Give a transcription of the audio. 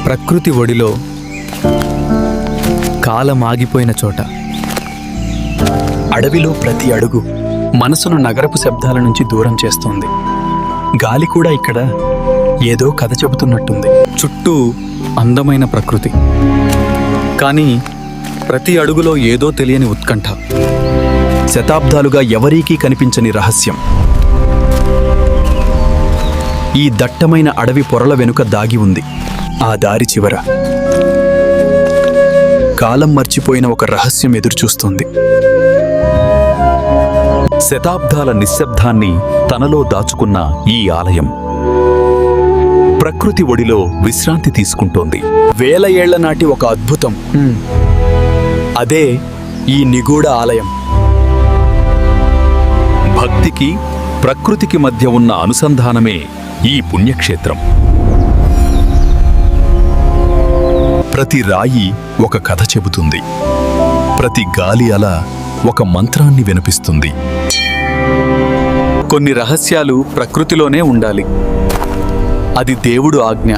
ప్రకృతి ఒడిలో కాలం ఆగిపోయిన చోట. అడవిలో ప్రతి అడుగు మనసును నగరపు శబ్దాల నుంచి దూరం చేస్తోంది. గాలి కూడా ఇక్కడ ఏదో కథ చెబుతున్నట్టుంది. చుట్టూ అందమైన ప్రకృతి, కానీ ప్రతి అడుగులో ఏదో తెలియని ఉత్కంఠ. శతాబ్దాలుగా ఎవరికీ కనిపించని రహస్యం ఈ దట్టమైన అడవి పొరల వెనుక దాగి ఉంది. ఆ దారి చివర కాలం మర్చిపోయిన ఒక రహస్యం ఎదురుచూస్తుంది. శతాబ్దాల నిశ్శబ్దాన్ని తనలో దాచుకున్న ఈ ఆలయం ప్రకృతి ఒడిలో విశ్రాంతి తీసుకుంటోంది. వేల ఏళ్ల నాటి ఒక అద్భుతం. అదే ఈ నిగూఢ ఆలయం. భక్తికి ప్రకృతికి మధ్య ఉన్న అనుసంధానమే ఈ పుణ్యక్షేత్రం. ప్రతి రాయి ఒక కథ చెబుతుంది. ప్రతి గాలి అల ఒక మంత్రాన్ని వినిపిస్తుంది. కొన్ని రహస్యాలు ప్రకృతిలోనే ఉండాలి. అది దేవుడు ఆజ్ఞ.